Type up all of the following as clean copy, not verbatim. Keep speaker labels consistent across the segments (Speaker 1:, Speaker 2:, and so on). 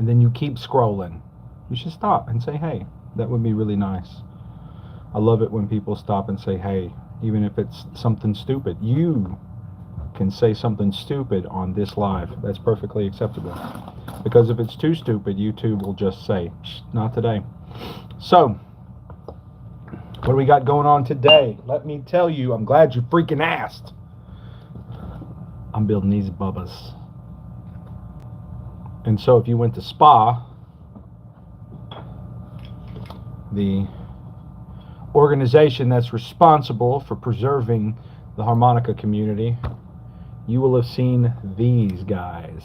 Speaker 1: and then you keep scrolling, you should stop and say, hey, that would be really nice. I love it when people stop and say, hey, even if it's something stupid. You can say something stupid on this live. That's perfectly acceptable. Because if it's too stupid, YouTube will just say, not today. So, what do we got going on today? Let me tell you, I'm glad you freaking asked. I'm building these bubbas. And so if you went to SPA, the organization that's responsible for preserving the harmonica community, you will have seen these guys.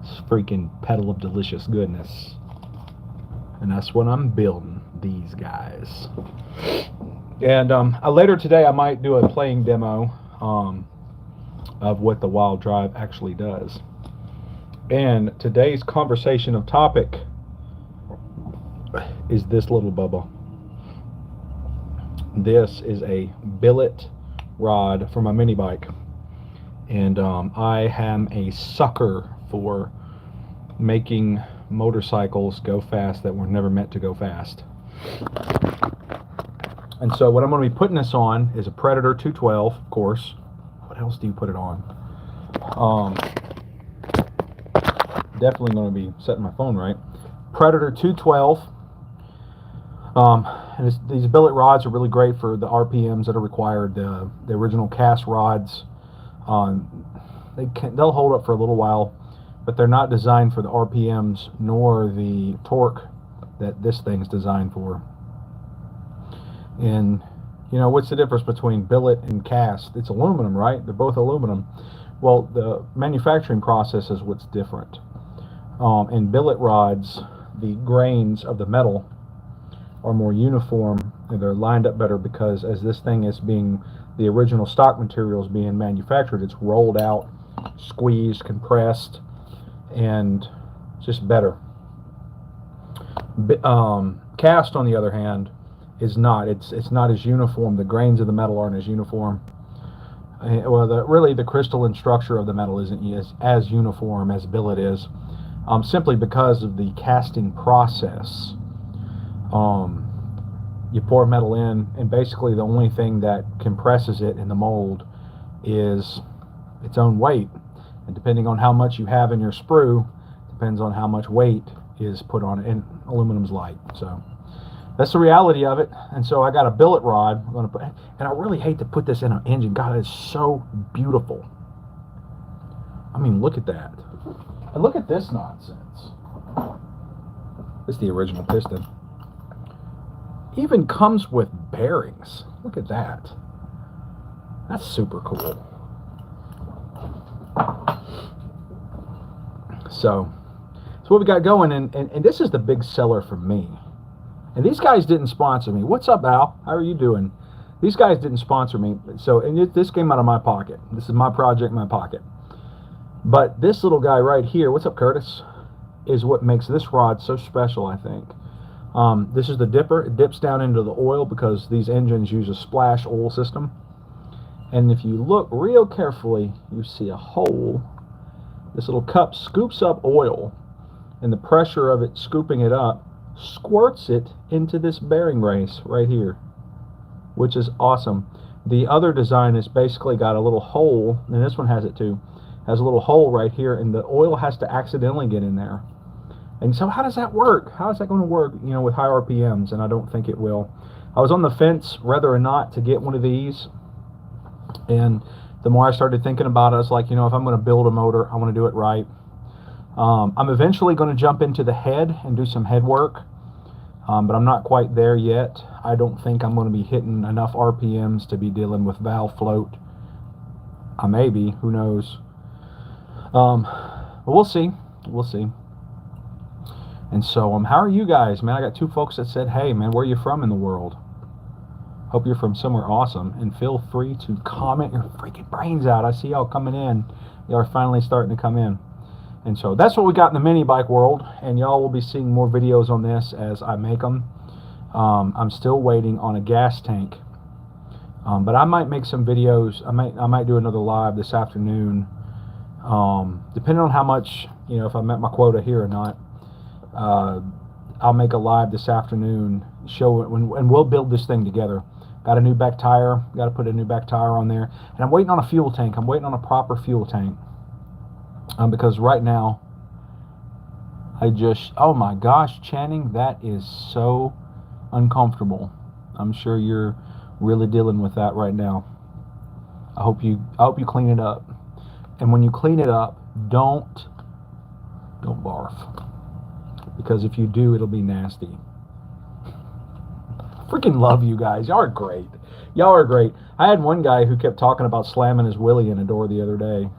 Speaker 1: This freaking pedal of delicious goodness. And that's what I'm building, these guys. And later today I might do a playing demo of what the Wild Drive actually does. And today's conversation of topic is this little bubba. This is a billet rod for my mini bike. And I am a sucker for making motorcycles go fast that were never meant to go fast. And so what I'm going to be putting this on is a Predator 212, of course. What else do you put it on? Definitely going to be setting my phone right. Predator 212. And these billet rods are really great for the RPMs that are required. The original cast rods, they'll hold up for a little while, but they're not designed for the RPMs nor the torque that this thing's designed for. And you know, what's the difference between billet and cast? It's aluminum, right? They're both aluminum. Well, the manufacturing process is what's different. In billet rods, the grains of the metal are more uniform and they're lined up better because as this thing is being, the original stock material is being manufactured, it's rolled out, squeezed, compressed, and just better. Cast, on the other hand, is not. It's not as uniform. The grains of the metal aren't as uniform. Well, really the crystalline structure of the metal isn't as uniform as billet is, simply because of the casting process. You pour metal in, and basically the only thing that compresses it in the mold is its own weight. And depending on how much you have in your sprue, depends on how much weight is put on it. And aluminum's light, so that's the reality of it. And so I got a billet rod. I'm gonna put, and I really hate to put this in an engine. God, it's so beautiful. I mean, look at that. And look at this nonsense. This is the original piston. Even comes with bearings. Look at that. That's super cool. So what we got going, and this is the big seller for me. And these guys didn't sponsor me. What's up, Al? How are you doing? These guys didn't sponsor me. So, and this came out of my pocket. This is my project, my pocket. But this little guy right here, what's up, Curtis, is what makes this rod so special, I think. This is the dipper. It dips down into the oil because these engines use a splash oil system. And if you look real carefully, you see a hole. This little cup scoops up oil, and the pressure of it scooping it up squirts it into this bearing race right here, which is awesome. The other design is basically got a little hole, and this one has it too, has a little hole right here, and the oil has to accidentally get in there. And so how does that work? How is that going to work, you know, with high RPMs? And I don't think it will. I was on the fence whether or not to get one of these, and the more I started thinking about it, I was like, you know, if I'm going to build a motor, I want to do it right. I'm eventually going to jump into the head and do some head work, but I'm not quite there yet. I don't think I'm going to be hitting enough RPMs to be dealing with valve float. I may be, who knows. But we'll see. We'll see. And so, how are you guys, man? I got 2 folks that said, hey, man, where are you from in the world? Hope you're from somewhere awesome. And feel free to comment your freaking brains out. I see y'all coming in. Y'all are finally starting to come in. And so that's what we got in the mini bike world. And y'all will be seeing more videos on this as I make them. I'm still waiting on a gas tank. But I might make some videos. I might do another live this afternoon Depending on how much, if I met my quota here or not, I'll make a live this afternoon, show it, and we'll build this thing together. Got a new back tire, got to put a new back tire on there, and I'm waiting on a fuel tank. I'm waiting on a proper fuel tank, because right now, oh my gosh, Channing, that is so uncomfortable. I'm sure you're really dealing with that right now. I hope you clean it up. And when you clean it up, don't barf. Because if you do, it'll be nasty. Freaking love you guys. Y'all are great. Y'all are great. I had one guy who kept talking about slamming his willy in a door the other day.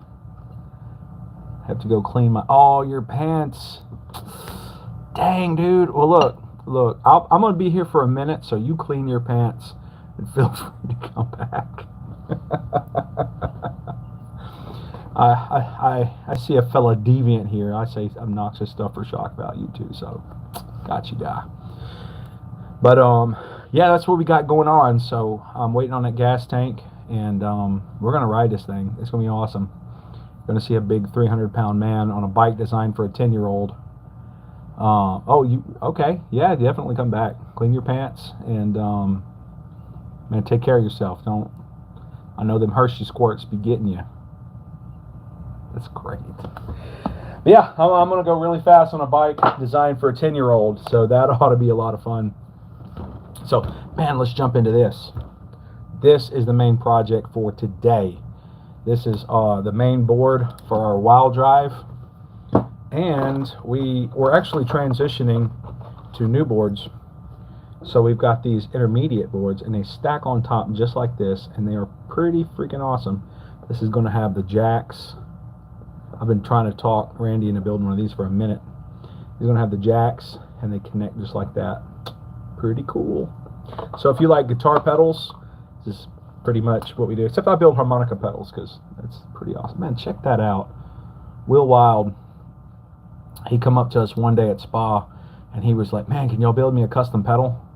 Speaker 1: Have to go clean your pants. Dang, dude. Well, look. I'm going to be here for a minute, so you clean your pants and feel free to come back. I see a fella deviant here. I say obnoxious stuff for shock value too, so got you, guy. But yeah, that's what we got going on. So I'm waiting on that gas tank, and we're gonna ride this thing. It's gonna be awesome. Gonna see a big 300-pound man on a bike designed for a 10-year-old. Oh, you okay? Yeah, definitely come back. Clean your pants, and man, take care of yourself. I know them Hershey squirts be getting you. That's great. But yeah, I'm going to go really fast on a bike designed for a 10-year-old, so that ought to be a lot of fun. So, man, let's jump into this. This is the main project for today. This is the main board for our Wild Drive, and we're actually transitioning to new boards. So we've got these intermediate boards, and they stack on top just like this, and they are pretty freaking awesome. This is going to have the jacks. I've been trying to talk Randy into building one of these for a minute. He's going to have the jacks, and they connect just like that. Pretty cool. So if you like guitar pedals, this is pretty much what we do. Except I build harmonica pedals, because that's pretty awesome. Man, check that out. Will Wild, he come up to us one day at Spa, and he was like, man, can y'all build me a custom pedal?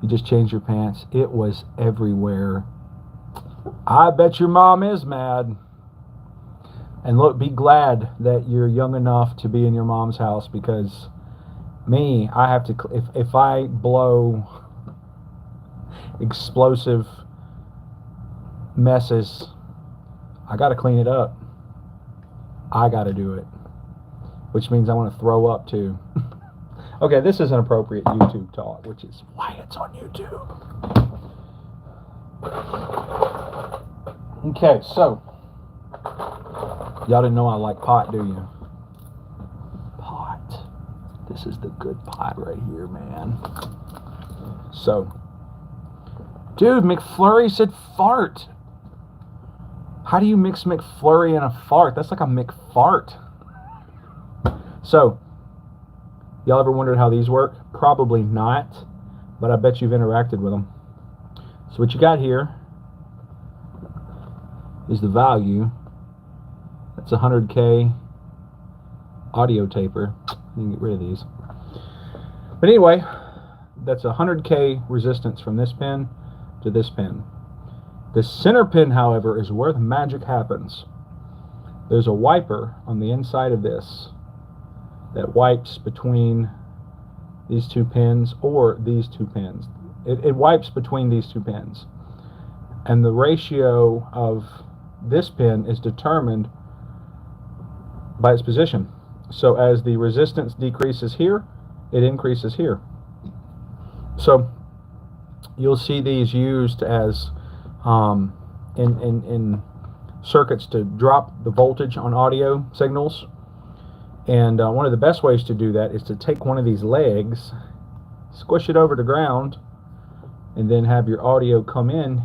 Speaker 1: You just changed your pants. It was everywhere. I bet your mom is mad. And look, be glad that you're young enough to be in your mom's house, because me, I have to, if I blow explosive messes, I got to clean it up. I got to do it, which means I want to throw up too. Okay, this is an appropriate YouTube talk, which is why it's on YouTube. Okay, so y'all didn't know I like pot, do you? Pot. This is the good pot right here, man. So, dude, McFlurry said fart. How do you mix McFlurry and a fart? That's like a McFart. So, y'all ever wondered how these work? Probably not, but I bet you've interacted with them. So what you got here is the value. That's a 100K audio taper. You can get rid of these. But anyway, that's a 100K resistance from this pin to this pin. The center pin, however, is where the magic happens. There's a wiper on the inside of this that wipes between these two pins or these two pins. It wipes between these two pins. And the ratio of this pin is determined by its position. So as the resistance decreases here, it increases here. So you'll see these used as in circuits to drop the voltage on audio signals. And one of the best ways to do that is to take one of these legs, squish it over the ground, and then have your audio come in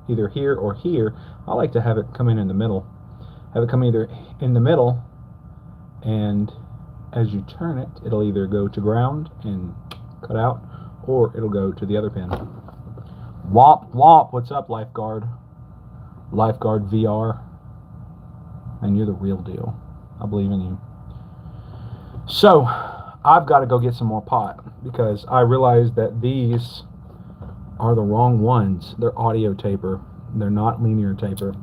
Speaker 1: either here or here. I like to have it come in the middle. Have it come either in the middle, and as you turn it, it'll either go to ground and cut out, or it'll go to the other pin. Womp womp, what's up, Lifeguard? Lifeguard VR. And you're the real deal. I believe in you. So, I've got to go get some more pot, because I realized that these are the wrong ones. They're audio taper. They're not linear taper.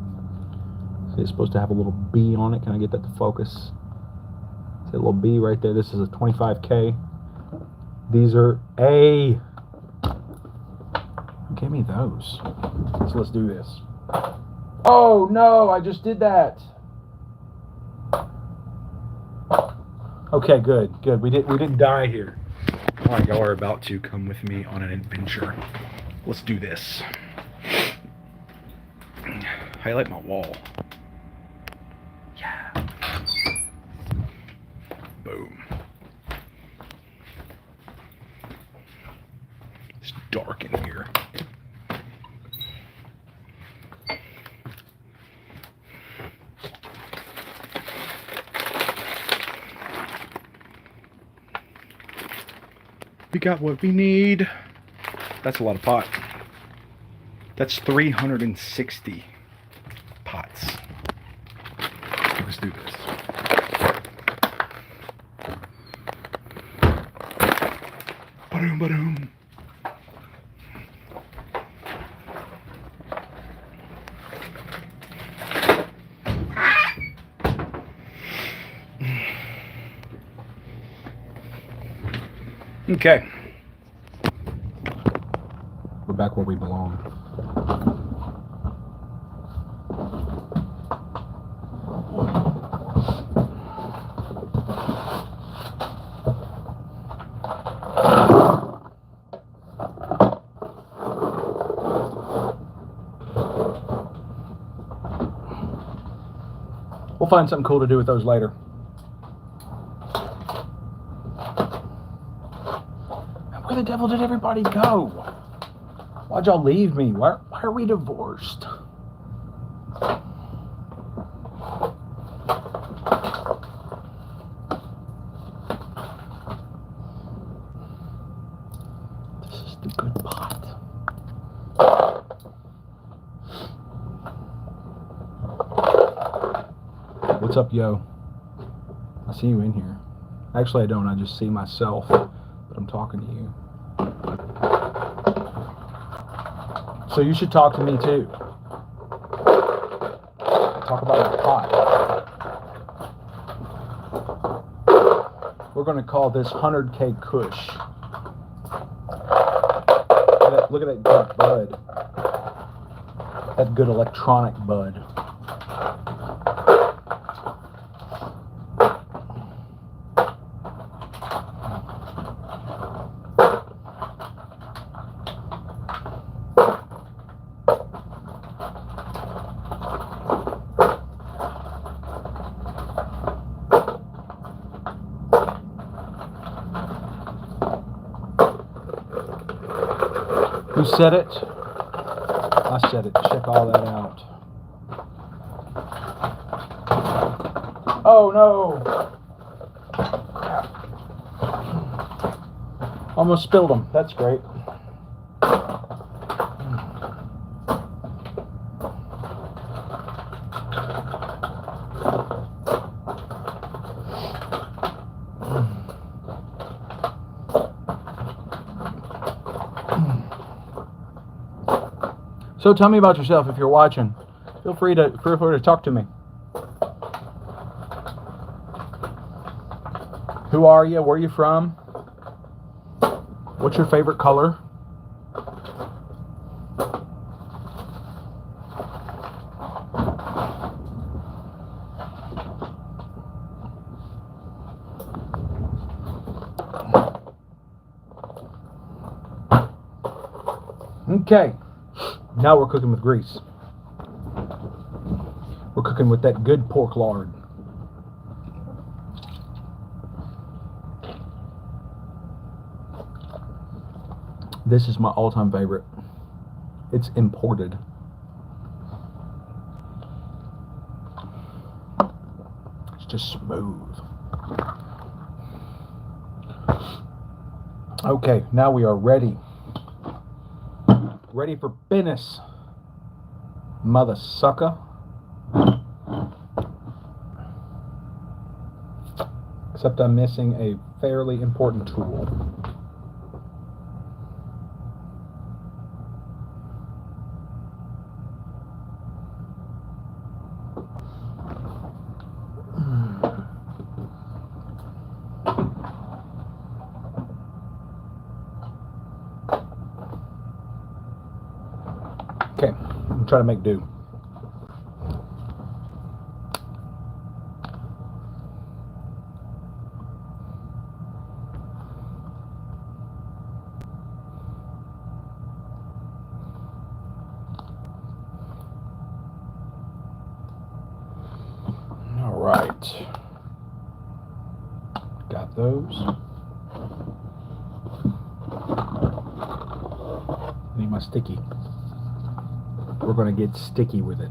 Speaker 1: See, it's supposed to have a little B on it. Can I get that to focus? See a little B right there. This is a 25K. These are A. Give me those. So let's do this. Oh no, I just did that. Okay, good. We didn't die here. All right, y'all are about to come with me on an adventure. Let's do this. Highlight my wall. Yeah. Boom. It's dark in here. We got what we need. That's a lot of pot. That's 360 pots. Let's do this. Ba-doom, ba-doom. Okay. We're back where we belong. We'll find something cool to do with those later. Where the devil did everybody go? Why'd y'all leave me? Why are we divorced? This is the good pot. What's up, yo? I see you in here. Actually, I don't. I just see myself, but I'm talking to you. So you should talk to me too. Talk about my pot. We're going to call this 100K Kush. Look at that good bud. That good electronic bud. Who said it? I said it. Check all that out. Oh no! Almost spilled them. That's great. So tell me about yourself if you're watching. Feel free to talk to me. Who are you? Where are you from? What's your favorite color? Okay. Now we're cooking with grease. We're cooking with that good pork lard. This is my all-time favorite. It's imported. It's just smooth. Okay, now we are ready. Ready for business, mother sucker. Except I'm missing a fairly important tool. try to make do. All right. Got those. Need my sticky. We're going to get sticky with it.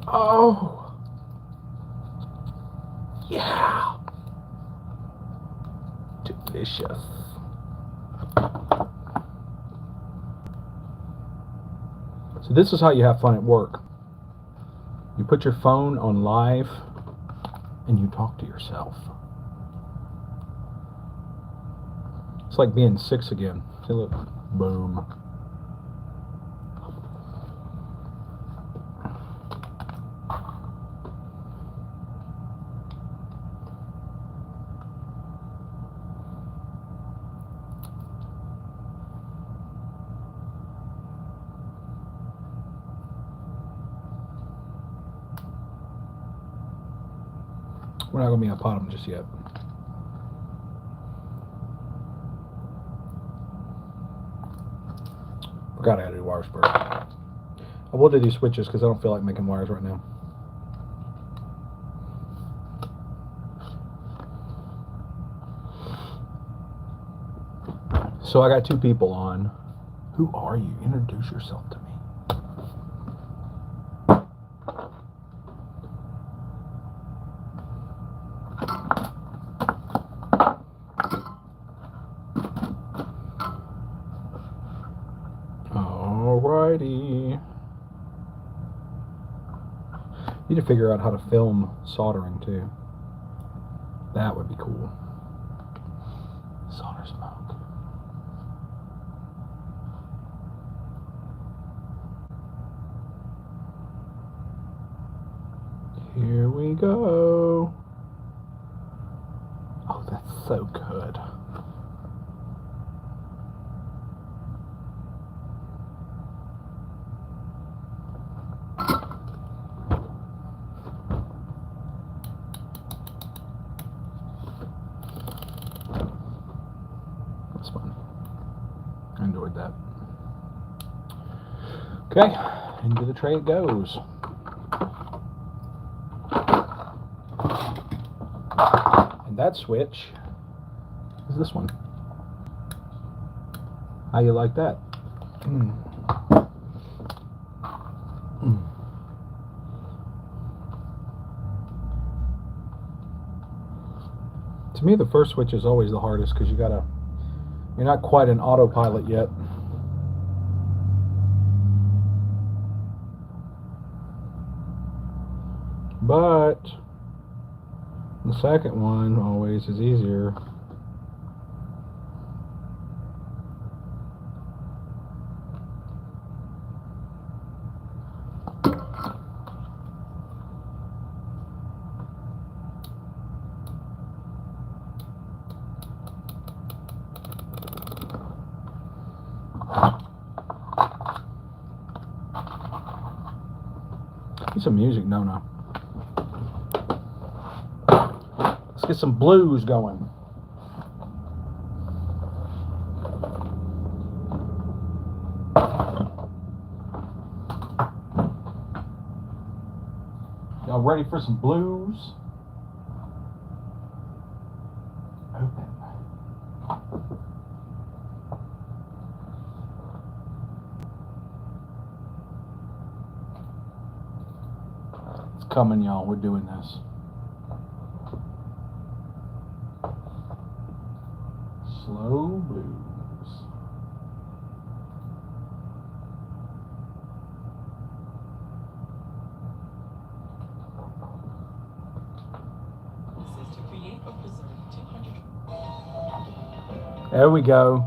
Speaker 1: Oh! Yeah! Delicious. So this is how you have fun at work. You put your phone on live and you talk to yourself. It's like being 6 again. See, look. Boom. We're not going to be on pot them just yet. Forgot I had to do wires first. I will do these switches because I don't feel like making wires right now. So I got 2 people on. Who are you? Introduce yourself to me. Alrighty. Need to figure out how to film soldering too. That would be cool. Solder smoke. Here we go. Oh, that's so good. That's fun. I enjoyed that. Okay, into the tray it goes. And that switch is this one. How you like that? To me, the first switch is always the hardest because you're not quite an autopilot yet. But the second one always is easier. Need some music, Nona. Let's get some blues going. Y'all ready for some blues? Open. It's coming, y'all. We're doing this. Slow blues.
Speaker 2: This is to create or preserve 200.
Speaker 1: There we go.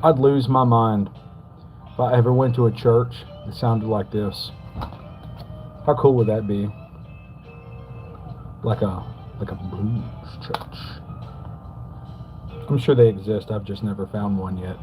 Speaker 1: I'd lose my mind if I ever went to a church It sounded like this. How cool would that be? Like a blues church. I'm sure they exist. I've just never found one yet.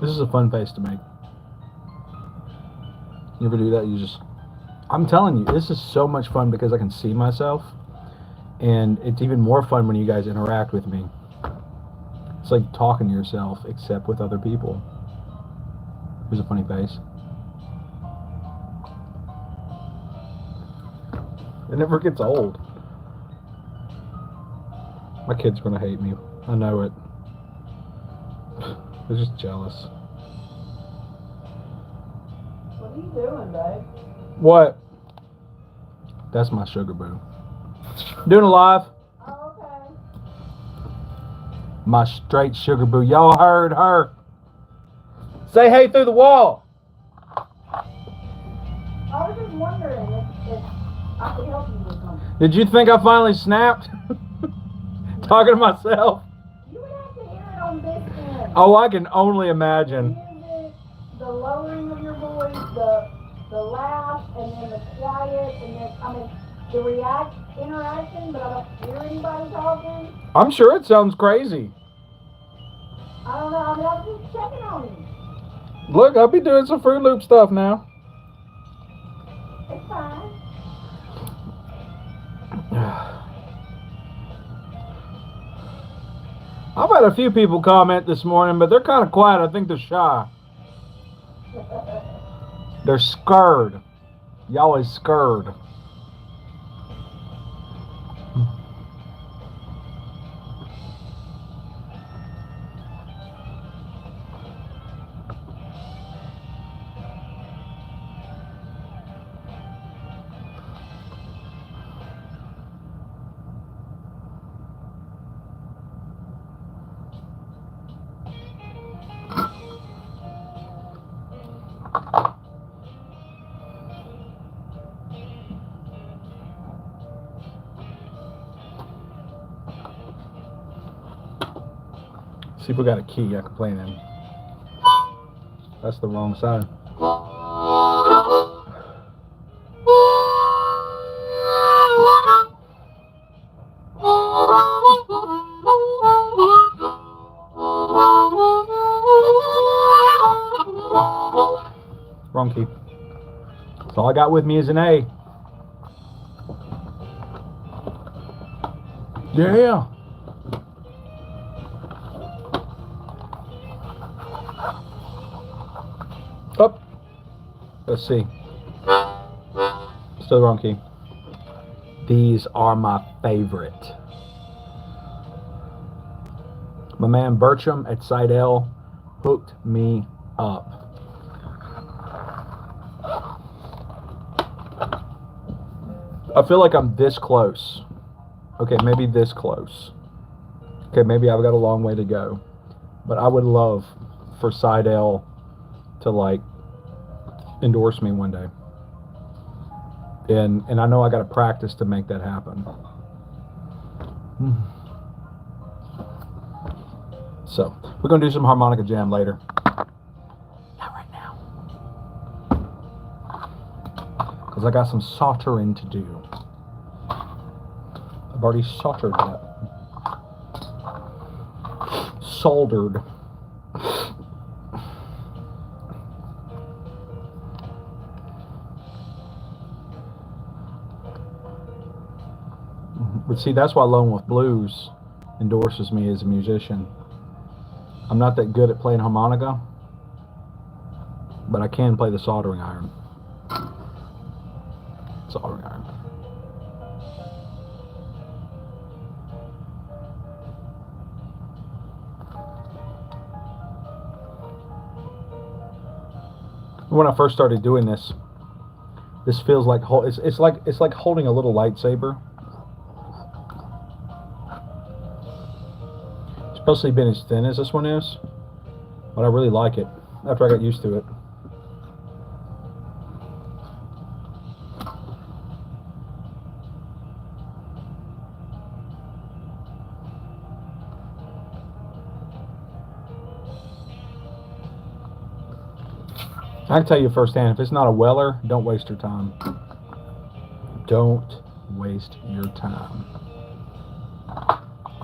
Speaker 1: This is a fun face to make. You ever do that? I'm telling you, this is so much fun because I can see myself. And it's even more fun when you guys interact with me. It's like talking to yourself, except with other people. Here's a funny face. It never gets old. My kid's gonna hate me. I know it. They're just jealous.
Speaker 3: What are you doing, babe?
Speaker 1: What? That's my sugar boo. Doing a live.
Speaker 3: Oh, okay.
Speaker 1: My straight sugar boo. Y'all heard her. Say hey through the wall.
Speaker 3: I was just wondering if I could help you with something.
Speaker 1: Did you think I finally snapped? Talking to myself.
Speaker 3: You would have to hear it on this end.
Speaker 1: Oh, I can only imagine.
Speaker 3: Music, the lowering of your voice, the laugh, and then the quiet, and then, the interaction, but I don't hear anybody talking.
Speaker 1: I'm sure it sounds crazy.
Speaker 3: I don't know, I was just checking on you.
Speaker 1: Look, I'll be doing some Fruit Loop stuff now.
Speaker 3: It's fine.
Speaker 1: I've had a few people comment this morning, but they're kind of quiet. I think they're shy. They're scared. Y'all is scared. See if we got a key I can play in. That's the wrong side. Wrong key. So all I got with me is an A. Yeah. Up. Let's see. Still the wrong key. These are my favorite. My man Bertram at Seidel hooked me up. I feel like I'm this close. Okay, maybe this close. Okay, maybe I've got a long way to go. But I would love for Seidel to like endorse me one day. And I know I got to practice to make that happen. So, we're going to do some harmonica jam later. Not right now. Because I got some soldering to do. I've already soldered that. Soldered. But see, that's why Lone Wolf Blues endorses me as a musician. I'm not that good at playing harmonica, but I can play the soldering iron. Soldering iron. When I first started doing this feels like it's like holding a little lightsaber. Especially being as thin as this one is, but I really like it after I got used to it. I can tell you firsthand, if it's not a Weller, don't waste your time. Don't waste your time.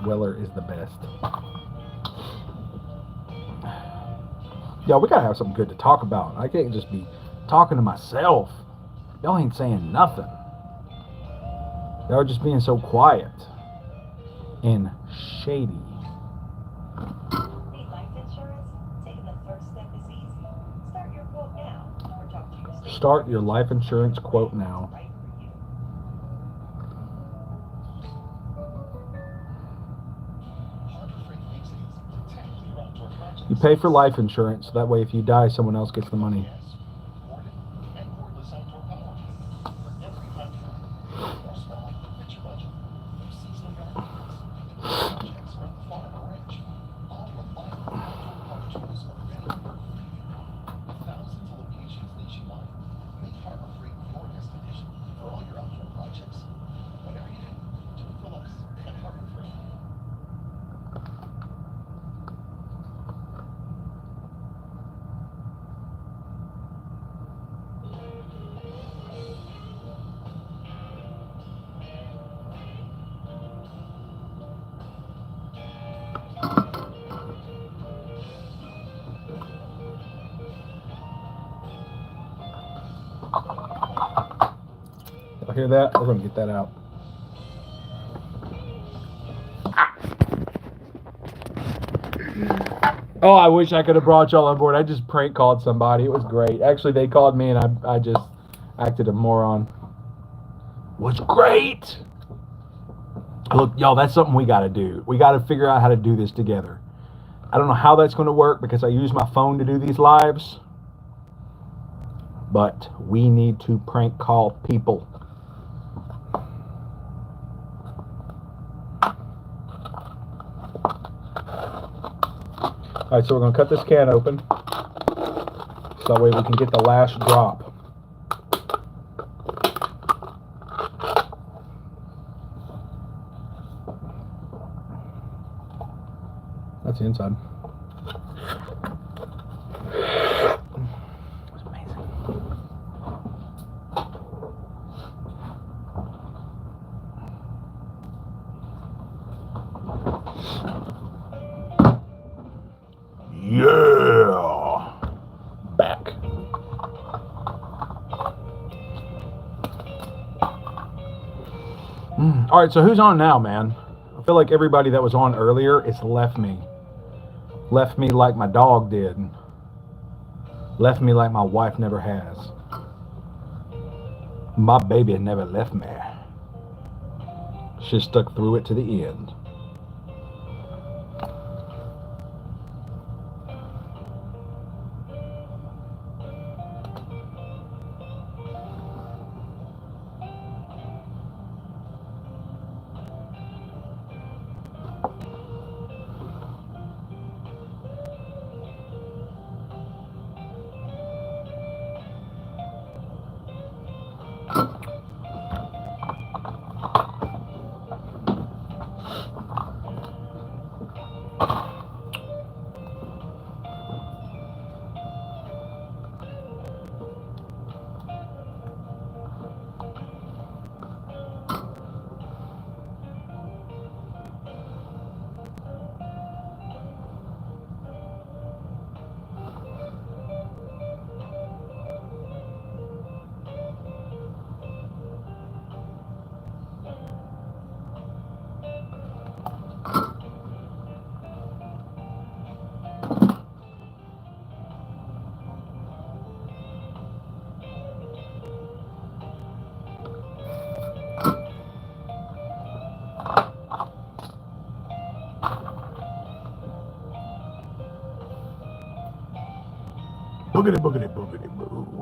Speaker 1: Weller is the best. Y'all, we gotta have something good to talk about. I can't just be talking to myself. Y'all ain't saying nothing. Y'all are just being so quiet and shady.
Speaker 4: Need life insurance? Taking the first step is easy. Start your quote now or talk to your state.
Speaker 1: Start your life insurance quote now.
Speaker 4: Right for you.
Speaker 1: You pay for life insurance, that way if you die, someone else gets the money. Y'all hear that? We're gonna get that out. Oh, I wish I could have brought y'all on board. I just prank called somebody. It was great. Actually, they called me and I just acted a moron. It was great. Look, y'all, that's something we got to do. We got to figure out how to do this together. I don't know how that's going to work because I use my phone to do these lives. But we need to prank call people. All right, so we're going to cut this can open. So that way we can get the last drop. That's the inside. It's amazing. Yeah! Back. All right, so who's on now, man? I feel like everybody that was on earlier is left me. Left me like my dog did. Left me like my wife never has. My baby never left me. She stuck through it to the end. Boogity, boogity, boogity, boo.